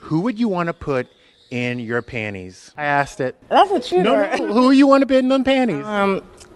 Who would you want to put in your panties? I asked it. That's a shooter. No, who you want to put in them panties?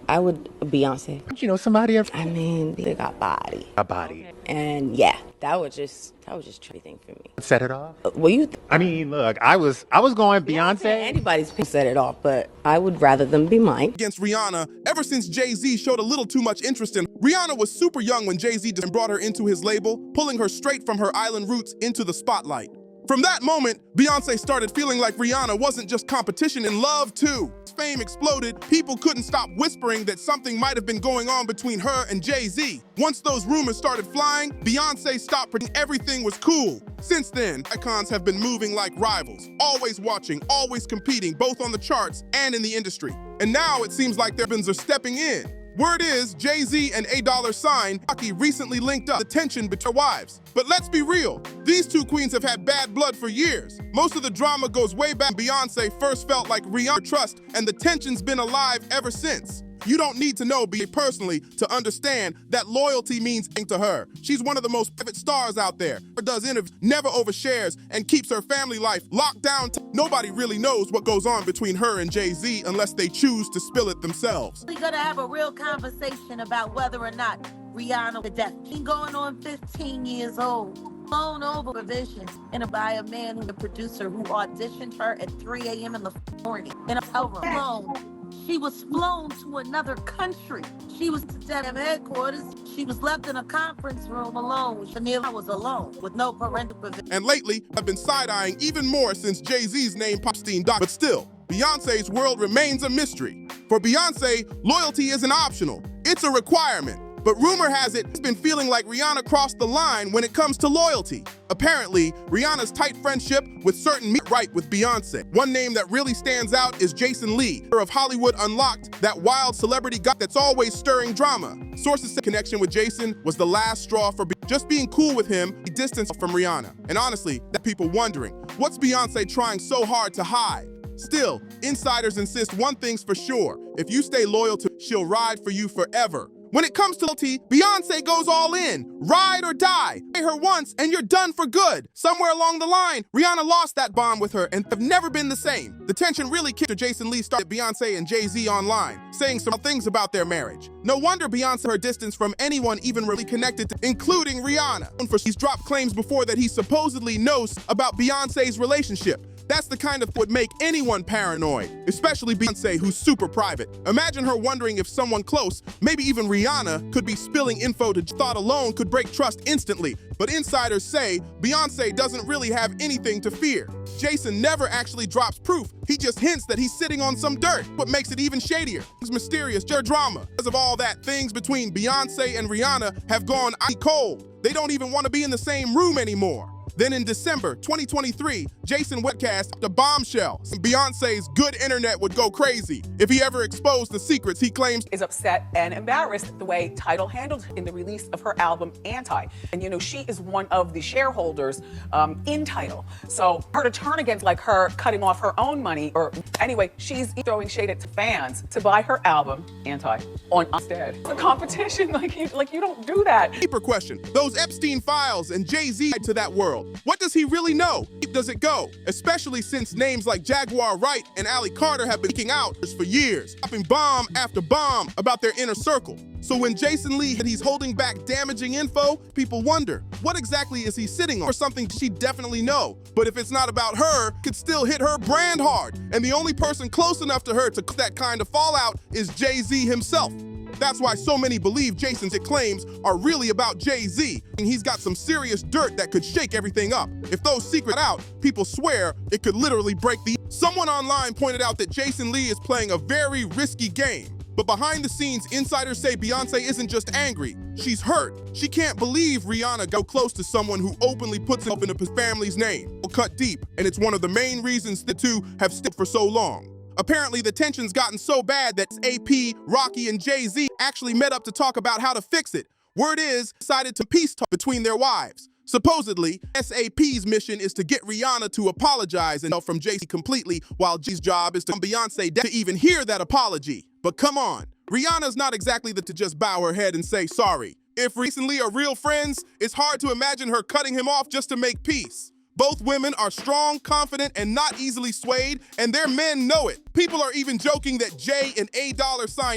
I would Beyonce. You know, somebody I mean, they got body. a body. And yeah, that was just everything for me. Set it off. Well, I mean, look, I was going Beyonce. Anybody's set it off, but I would rather them be mine. Against Rihanna, ever since Jay-Z showed a little too much interest in Rihanna was super young when Jay-Z brought her into his label, pulling her straight from her island roots into the spotlight. From that moment, Beyonce started feeling like Rihanna wasn't just competition in love too. As fame exploded, people couldn't stop whispering that something might have been going on between her and Jay-Z. Once those rumors started flying, Beyonce stopped pretending everything was cool. Since then, icons have been moving like rivals, always watching, always competing, both on the charts and in the industry. And now it seems like their fans are stepping in. Word is, Jay-Z and $sign Rocky recently linked up the tension between their wives. But let's be real, these two queens have had bad blood for years. Most of the drama goes way back when Beyonce first felt like Rihanna trust, and the tension's been alive ever since. You don't need to know Beyonce personally to understand that loyalty means anything to her. She's one of the most private stars out there. Does interviews, never overshares, and keeps her family life locked down. Nobody really knows what goes on between her and Jay-Z unless they choose to spill it themselves. We're gonna have a real conversation about whether or not Rihanna is deaf. She's going on 15 years old. Blown over provisions and by a man who's a producer who auditioned her at 3 a.m. in the morning in a hotel room. She was flown to another country. She was to them headquarters. She was left in a conference room alone. Chanel was alone with no parental provision. And lately, I've been side-eyeing even more since Jay-Z's name Popstein Doc. But still, Beyonce's world remains a mystery. For Beyonce, loyalty isn't optional. It's a requirement. But rumor has it, it's been feeling like Rihanna crossed the line when it comes to loyalty. Apparently, Rihanna's tight friendship with certain right with Beyonce. One name that really stands out is Jason Lee, of Hollywood Unlocked, that wild celebrity guy that's always stirring drama. Sources say connection with Jason was the last straw for just being cool with him, he distanced from Rihanna. And honestly, that people wondering, what's Beyonce trying so hard to hide? Still, insiders insist one thing's for sure. If you stay loyal to her, she'll ride for you forever. When it comes to loyalty, Beyonce goes all in. Ride or die. Pay her once and you're done for good. Somewhere along the line, Rihanna lost that bond with her and have never been the same. The tension really kicked after Jason Lee started Beyonce and Jay-Z online, saying some things about their marriage. No wonder Beyonce her distance from anyone even really connected to, including Rihanna. He's dropped claims before that he supposedly knows about Beyonce's relationship. That's the kind of would make anyone paranoid, especially Beyonce, who's super private. Imagine her wondering if someone close, maybe even Rihanna, could be spilling info to thought alone could break trust instantly. But insiders say Beyonce doesn't really have anything to fear. Jason never actually drops proof. He just hints that he's sitting on some dirt. What makes it even shadier? It's mysterious drama. Because of all that, things between Beyonce and Rihanna have gone icy cold. They don't even want to be in the same room anymore. Then in December 2023, Jason webcast the bombshell. Beyonce's good internet would go crazy if he ever exposed the secrets he claims is upset and embarrassed the way Tidal handled in the release of her album Anti. And you know, she is one of the shareholders in Tidal. So her to turn against like her cutting off her own money, or anyway, she's throwing shade at fans to buy her album Anti on instead. The competition, like you don't do that. Deeper question, those Epstein files and Jay-Z to that world. What does he really know? Deep does it go? Especially since names like Jaguar Wright and Ally Carter have been leaking out for years, dropping bomb after bomb about their inner circle. So when Jason Lee said he's holding back damaging info, people wonder, what exactly is he sitting on? Or something she definitely know. But if it's not about her, it could still hit her brand hard. And the only person close enough to her to cause that kind of fallout is Jay-Z himself. That's why so many believe Jason's claims are really about Jay-Z, and he's got some serious dirt that could shake everything up. If those secrets out, people swear it could literally break the... Someone online pointed out that Jason Lee is playing a very risky game. But behind the scenes, insiders say Beyonce isn't just angry, she's hurt. She can't believe Rihanna go close to someone who openly puts himself in his family's name. Will cut deep, and it's one of the main reasons the two have stayed for so long. Apparently, the tension's gotten so bad that AP, Rocky, and Jay-Z actually met up to talk about how to fix it. Word is, decided to peace talk between their wives. Supposedly, SAP's mission is to get Rihanna to apologize and from Jay-Z completely, while G's job is to Beyonce to even hear that apology. But come on, Rihanna's not exactly the to just bow her head and say sorry. If recently are real friends, it's hard to imagine her cutting him off just to make peace. Both women are strong, confident, and not easily swayed, and their men know it. People are even joking that Jay and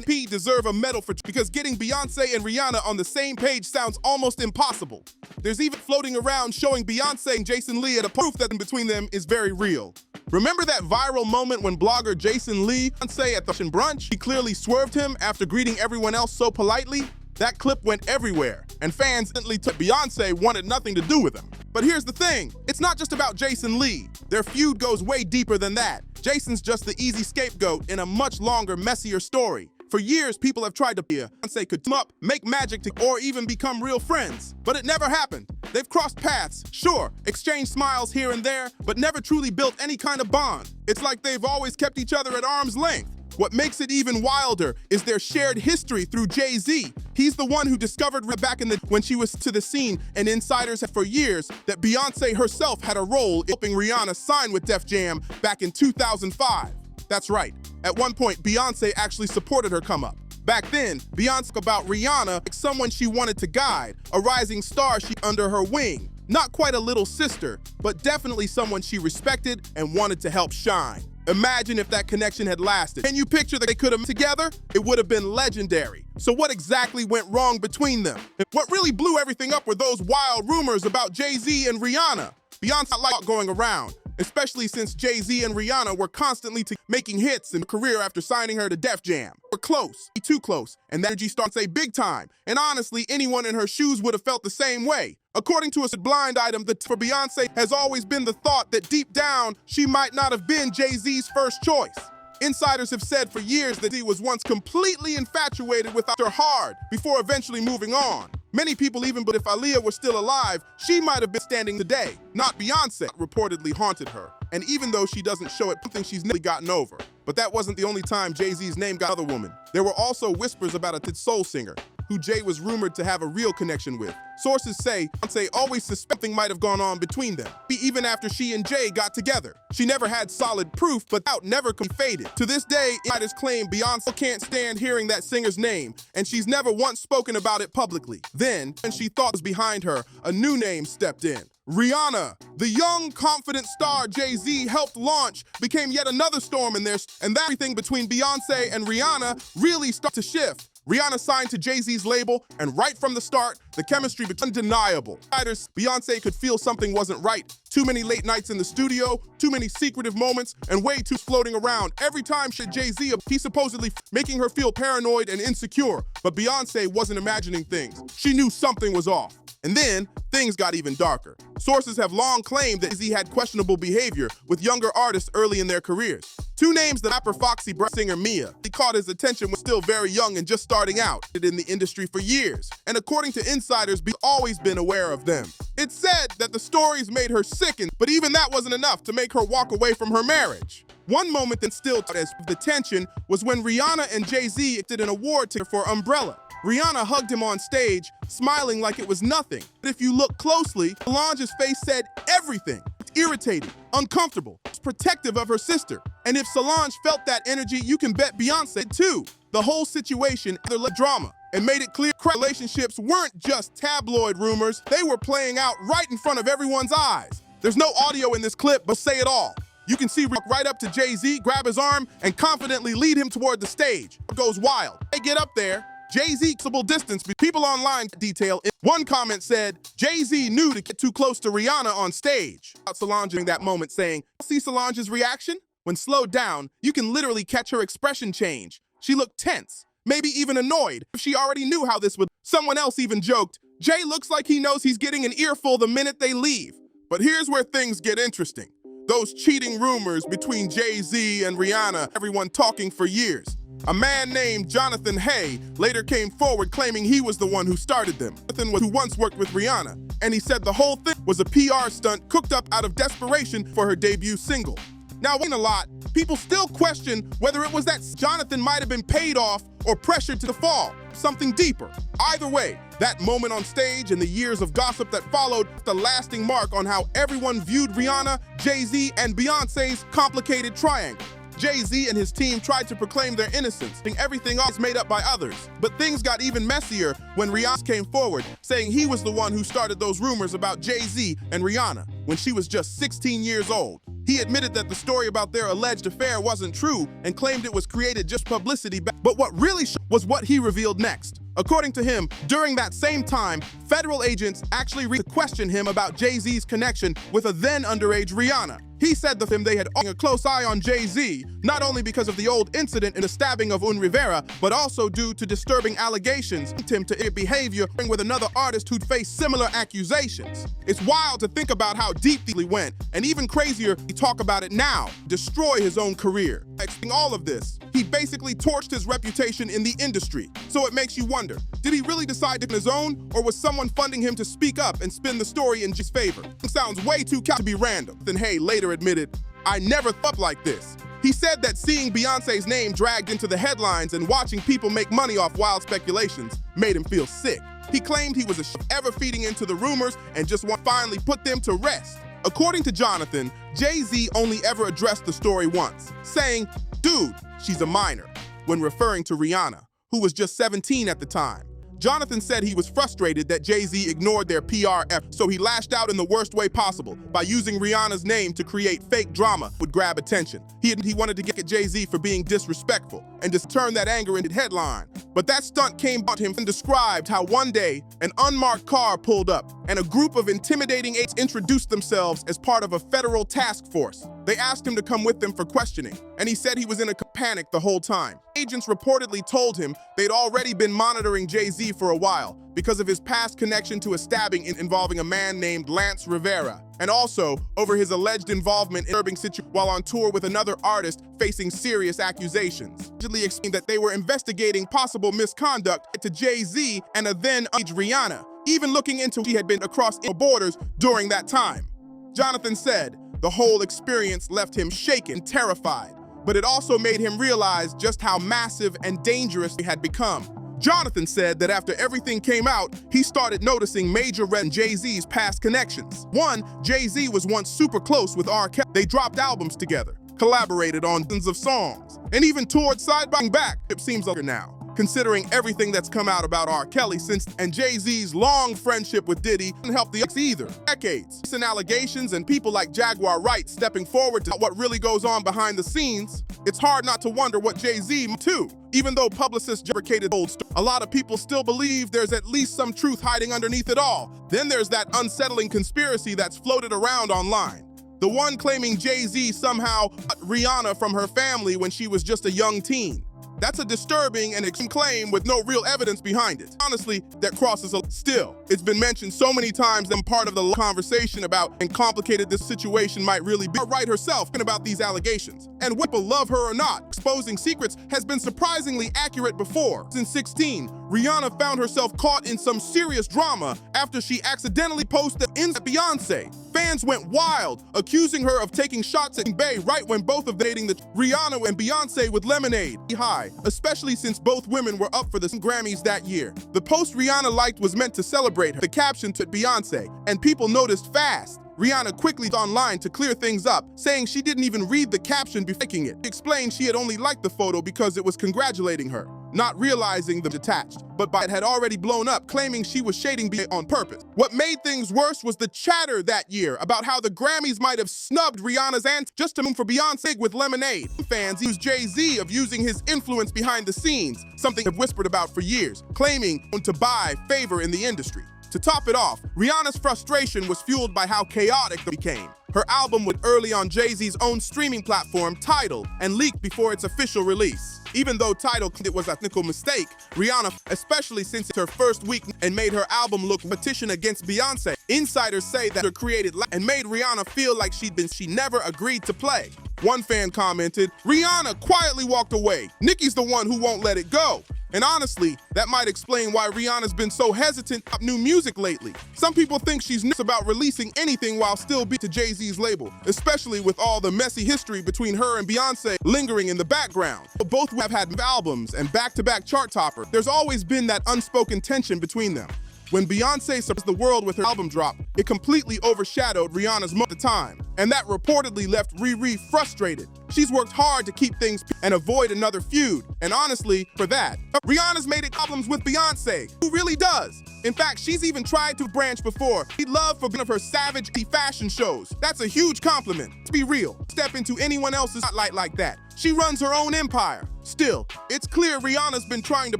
$P deserve a medal because getting Beyonce and Rihanna on the same page sounds almost impossible. There's even floating around showing Beyonce and Jason Lee at a proof that between them is very real. Remember that viral moment when blogger Jason Lee, Beyonce at the brunch, he clearly swerved him after greeting everyone else so politely? That clip went everywhere, and fans instantly took Beyonce wanted nothing to do with him. But here's the thing, it's not just about Jason Lee. Their feud goes way deeper than that. Jason's just the easy scapegoat in a much longer, messier story. For years, people have tried to Beyonce could team up, make magic, or even become real friends. But it never happened. They've crossed paths, sure, exchanged smiles here and there, but never truly built any kind of bond. It's like they've always kept each other at arm's length. What makes it even wilder is their shared history through Jay-Z. He's the one who discovered back when she was to the scene, and insiders have for years that Beyonce herself had a role in helping Rihanna sign with Def Jam back in 2005. That's right. At one point, Beyonce actually supported her come up. Back then, Beyonce about Rihanna like someone she wanted to guide, a rising star she under her wing. Not quite a little sister, but definitely someone she respected and wanted to help shine. Imagine if that connection had lasted. Can you picture that they could have been together? It would have been legendary. So what exactly went wrong between them? What really blew everything up were those wild rumors about Jay-Z and Rihanna. Beyonce liked going around, especially since Jay-Z and Rihanna were constantly making hits in her career after signing her to Def Jam. We're close, too close, and that energy started to say big time. And honestly, anyone in her shoes would have felt the same way. According to a blind item, for Beyonce has always been the thought that deep down, she might not have been Jay-Z's first choice. Insiders have said for years that he was once completely infatuated with her hard before eventually moving on. Many people even believe if Aaliyah were still alive, she might have been standing today. Not Beyonce reportedly haunted her. And even though she doesn't show it, something she's nearly gotten over. But that wasn't the only time Jay-Z's name got another woman. There were also whispers about a soul singer who Jay was rumored to have a real connection with. Sources say Beyonce always suspected something might have gone on between them, even after she and Jay got together. She never had solid proof, but doubt never faded. To this day, insiders claim Beyonce can't stand hearing that singer's name, and she's never once spoken about it publicly. Then, when she thought was behind her, a new name stepped in. Rihanna, the young, confident star Jay-Z helped launch, became yet another storm in there, and that everything between Beyonce and Rihanna really started to shift. Rihanna signed to Jay-Z's label, and right from the start, the chemistry became undeniable. Beyonce could feel something wasn't right. Too many late nights in the studio, too many secretive moments, and way too floating around. Every time Jay-Z, he supposedly making her feel paranoid and insecure. But Beyonce wasn't imagining things. She knew something was off. And then, things got even darker. Sources have long claimed that Jay-Z had questionable behavior with younger artists early in their careers. Two names, the rapper Foxy Brown singer Mia. He caught his attention when still very young and just starting out in the industry for years. And according to insiders, we've always been aware of them. It's said that the stories made her sickened, but even that wasn't enough to make her walk away from her marriage. One moment that still as the tension was when Rihanna and Jay-Z did an award for Umbrella. Rihanna hugged him on stage, smiling like it was nothing. But if you look closely, Solange's face said everything. It's irritated, uncomfortable, it's protective of her sister. And if Solange felt that energy, you can bet Beyonce did too. The whole situation led drama and made it clear relationships weren't just tabloid rumors, they were playing out right in front of everyone's eyes. There's no audio in this clip, but say it all. You can see walk right up to Jay-Z, grab his arm, and confidently lead him toward the stage. It goes wild. They get up there, Jay-Z distance. People online detail. One comment said, Jay-Z knew to get too close to Rihanna on stage. Solange during that moment saying, see Solange's reaction? When slowed down, you can literally catch her expression change. She looked tense, maybe even annoyed. If she already knew how this would. Someone else even joked, Jay looks like he knows he's getting an earful the minute they leave. But here's where things get interesting. Those cheating rumors between Jay-Z and Rihanna, everyone talking for years. A man named Jonathan Hay later came forward claiming he was the one who started them. Jonathan was who once worked with Rihanna, and he said the whole thing was a PR stunt cooked up out of desperation for her debut single. Now, in a lot, people still question whether it was that Jonathan might have been paid off or pressured to the fall, something deeper. Either way, that moment on stage and the years of gossip that followed left a lasting mark on how everyone viewed Rihanna, Jay-Z, and Beyonce's complicated triangle. Jay-Z and his team tried to proclaim their innocence, saying everything else made up by others. But things got even messier when Rihanna came forward, saying he was the one who started those rumors about Jay-Z and Rihanna when she was just 16 years old. He admitted that the story about their alleged affair wasn't true and claimed it was created just publicity. But what really was what he revealed next. According to him, during that same time, federal agents actually questioned him about Jay-Z's connection with a then underage Rihanna. He said that they had a close eye on Jay-Z, not only because of the old incident in the stabbing of Rivera, but also due to disturbing allegations linked him to behavior with another artist who'd faced similar accusations. It's wild to think about how deep he went, and even crazier to talk about it now, destroy his own career. Expecting all of this, he basically torched his reputation in the industry. So it makes you wonder, did he really decide to on his own, or was someone funding him to speak up and spin the story in his favor? It sounds way too to be random. Then Hay later admitted, "I never thought like this." He said that seeing Beyonce's name dragged into the headlines and watching people make money off wild speculations made him feel sick. He claimed he was ever feeding into the rumors and just finally put them to rest. According to Jonathan, Jay-Z only ever addressed the story once, saying, "Dude, she's a minor," when referring to Rihanna, who was just 17 at the time. Jonathan said he was frustrated that Jay-Z ignored their PR effort, so he lashed out in the worst way possible by using Rihanna's name to create fake drama would grab attention. He wanted to get at Jay-Z for being disrespectful and just turn that anger into headline. But that stunt came about him and described how one day an unmarked car pulled up and a group of intimidating agents introduced themselves as part of a federal task force. They asked him to come with them for questioning, and he said he was in a panic the whole time. Agents reportedly told him they'd already been monitoring Jay-Z for a while because of his past connection to a stabbing involving a man named Lance Rivera, and also over his alleged involvement in urban situation while on tour with another artist facing serious accusations. Allegedly explained that they were investigating possible misconduct to Jay-Z and a then-age Rihanna, even looking into she had been across borders during that time. Jonathan said the whole experience left him shaken, terrified, but it also made him realize just how massive and dangerous it had become. Jonathan said that after everything came out, he started noticing major red in Jay-Z's past connections. One, Jay-Z was once super close with R. Kelly. They dropped albums together, collaborated on dozens of songs, and even toured side by back. It seems like now, considering everything that's come out about R. Kelly since, and Jay-Z's long friendship with Diddy didn't help the ex either. Decades. Recent allegations and people like Jaguar Wright stepping forward to what really goes on behind the scenes, it's hard not to wonder what Jay-Z too. Even though publicists deprecated old story, a lot of people still believe there's at least some truth hiding underneath it all. Then there's that unsettling conspiracy that's floated around online. The one claiming Jay-Z somehow cut Rihanna from her family when she was just a young teen. That's a disturbing and extreme claim with no real evidence behind it. Honestly, that crosses a still. It's been mentioned so many times and part of the conversation about how complicated this situation might really be. Wright herself about these allegations. And whether people love her or not, exposing secrets has been surprisingly accurate before. Since 2016, Rihanna found herself caught in some serious drama after she accidentally posted in Beyonce. Fans went wild, accusing her of taking shots at Bey right when both of dating the Rihanna and Beyonce with Lemonade high, especially since both women were up for the Grammys that year. The post Rihanna liked was meant to celebrate her. The caption to Beyonce, and people noticed fast. Rihanna quickly online to clear things up, saying she didn't even read the caption before liking it. She explained she had only liked the photo because it was congratulating her, not realizing the detached, but it had already blown up, claiming she was shading Bey on purpose. What made things worse was the chatter that year about how the Grammys might have snubbed Rihanna's aunt just to move for Beyonce with Lemonade. Fans accused Jay-Z of using his influence behind the scenes, something they've whispered about for years, claiming to buy favor in the industry. To top it off, Rihanna's frustration was fueled by how chaotic it became. Her album was early on Jay-Z's own streaming platform, Tidal, and leaked before its official release. Even though Tidal claimed it was a technical mistake, Rihanna, especially since it's her first week and made her album look petition against Beyonce, insiders say that her created and made Rihanna feel like she never agreed to play. One fan commented, "Rihanna quietly walked away. Nicki's the one who won't let it go." And honestly, that might explain why Rihanna's been so hesitant about new music lately. Some people think she's nuts about releasing anything while still being to Jay-Z's label, especially with all the messy history between her and Beyonce lingering in the background. Both have had albums and back-to-back chart topper. There's always been that unspoken tension between them. When Beyonce surprised the world with her album drop, it completely overshadowed Rihanna's moment at the time, and that reportedly left Riri frustrated. She's worked hard to keep things and avoid another feud, and honestly, for that, Rihanna's made it problems with Beyonce, who really does. In fact, she's even tried to branch before. She'd love for one of her savage fashion shows. That's a huge compliment. Let's be real. Step into anyone else's spotlight like that. She runs her own empire. Still, it's clear Rihanna's been trying to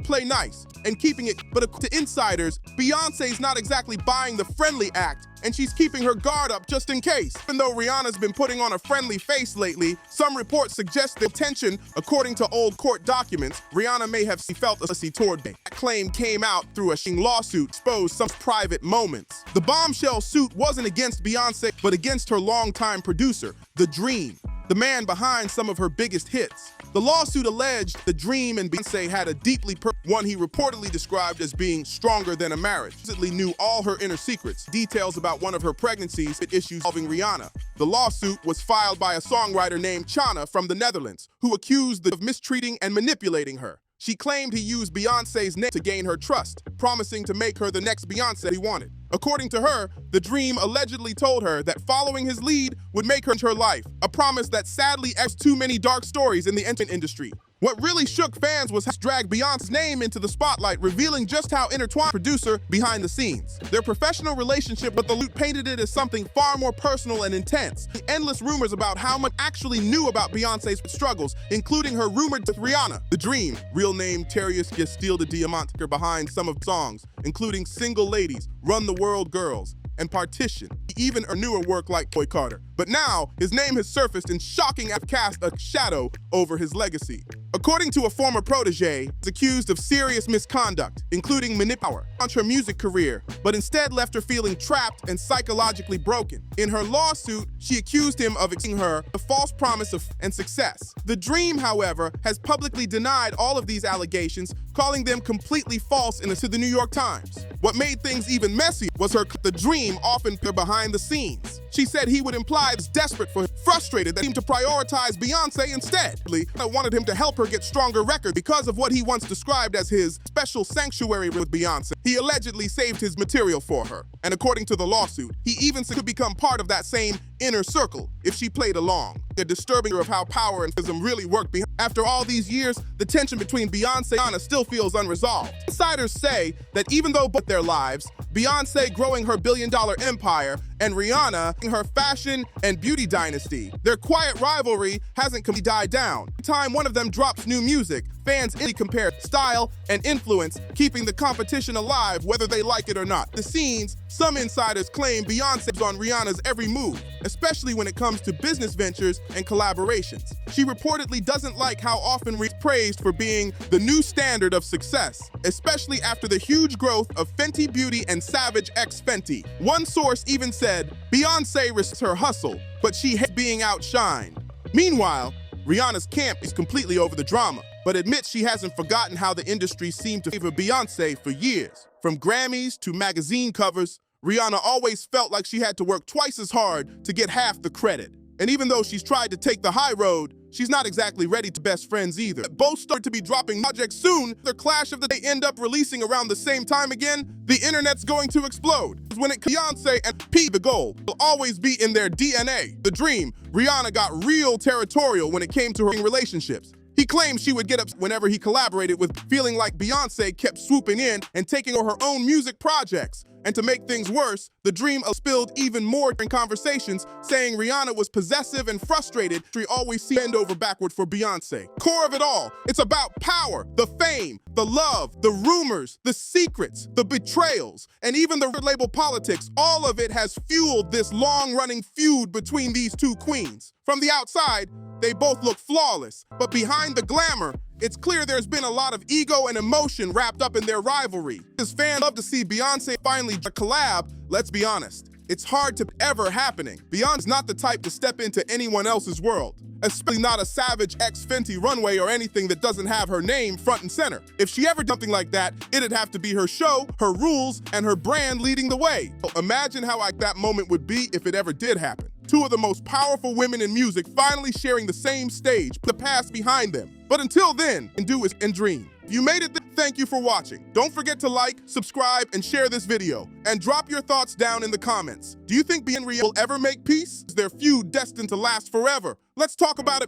play nice and keeping it, but to insiders, Beyonce's not exactly buying the friendly act, and she's keeping her guard up just in case. Even though Rihanna's been putting on a friendly face lately, some reports suggest the tension. According to old court documents, Rihanna may have felt a toward me. That claim came out through a lawsuit exposed some private moments. The bombshell suit wasn't against Beyonce, but against her longtime producer, The Dream, the man behind some of her biggest hits. The lawsuit alleged The Dream and Beyonce had a deeply one he reportedly described as being stronger than a marriage. He supposedly knew all her inner secrets, details about one of her pregnancies, and issues involving Rihanna. The lawsuit was filed by a songwriter named Chana from the Netherlands, who accused of mistreating and manipulating her. She claimed he used Beyonce's name to gain her trust, promising to make her the next Beyonce he wanted. According to her, The Dream allegedly told her that following his lead would make her life, a promise that sadly echoes too many dark stories in the entertainment industry. What really shook fans was how she dragged Beyonce's name into the spotlight, revealing just how intertwined producer behind the scenes. Their professional relationship with the lawsuit painted it as something far more personal and intense. Endless rumors about how much actually knew about Beyonce's struggles, including her rumored with Rihanna. The Dream, real name Terius Gestil de Diamant, behind some of the songs, including Single Ladies, Run the World Girls, and Partition. He even a newer work like Boy Carter. But now, his name has surfaced and shocking have cast a shadow over his legacy. According to a former protege, he's accused of serious misconduct, including manipulation on her music career, but instead left her feeling trapped and psychologically broken. In her lawsuit, she accused him of giving her the false promise of and success. The Dream, however, has publicly denied all of these allegations, calling them completely false to the New York Times. What made things even messier was The Dream often behind the scenes. She said he would imply was desperate for frustrated that he seemed to prioritize Beyonce instead. I wanted him to help her get stronger records because of what he once described as his special sanctuary with Beyonce. He allegedly saved his material for her. And according to the lawsuit, he even could become part of that same inner circle if she played along. A disturbing of how power and physicism really work. After all these years, the tension between Beyonce and Rihanna still feels unresolved. Insiders say that even though both their lives, Beyonce growing her billion-dollar empire and Rihanna her fashion and beauty dynasty, their quiet rivalry hasn't completely died down. Every time one of them drops new music, fans instantly compare style and influence, keeping the competition alive whether they like it or not. The scenes, some insiders claim Beyonce's on Rihanna's every move, especially when it comes to business ventures and collaborations. She reportedly doesn't like how often Rihanna is praised for being the new standard of success, especially after the huge growth of Fenty Beauty and Savage X Fenty. One source even said Beyonce risks her hustle, but she hates being outshined. Meanwhile, Rihanna's camp is completely over the drama, but admits she hasn't forgotten how the industry seemed to favor Beyonce for years. From Grammys to magazine covers, Rihanna always felt like she had to work twice as hard to get half the credit. And even though she's tried to take the high road, she's not exactly ready to best friends either. Both start to be dropping projects soon. Their clash of the day end up releasing around the same time again. The internet's going to explode. When Beyonce and P the goal will always be in their DNA. The Dream, Rihanna got real territorial when it came to her relationships. He claimed she would get upset whenever he collaborated with, feeling like Beyonce kept swooping in and taking over her own music projects. And to make things worse, The Dream spilled even more during conversations, saying Rihanna was possessive and frustrated. She always seemed bend over backward for Beyonce. Core of it all, it's about power, the fame, the love, the rumors, the secrets, the betrayals, and even the label politics. All of it has fueled this long-running feud between these two queens. From the outside, they both look flawless, but behind the glamour, it's clear there's been a lot of ego and emotion wrapped up in their rivalry. As fans love to see Beyonce finally collab, let's be honest, it's hard to ever happening. Beyonce's not the type to step into anyone else's world, especially not a Savage X Fenty runway or anything that doesn't have her name front and center. If she ever did something like that, it'd have to be her show, her rules, and her brand leading the way. Imagine how that moment would be if it ever did happen. Two of the most powerful women in music finally sharing the same stage, the past behind them. But until then, do is and dream. If you made it, thank thank you for watching. Don't forget to like, subscribe, and share this video. And drop your thoughts down in the comments. Do you think Beyonce and Rihanna will ever make peace? Is their feud destined to last forever? Let's talk about it.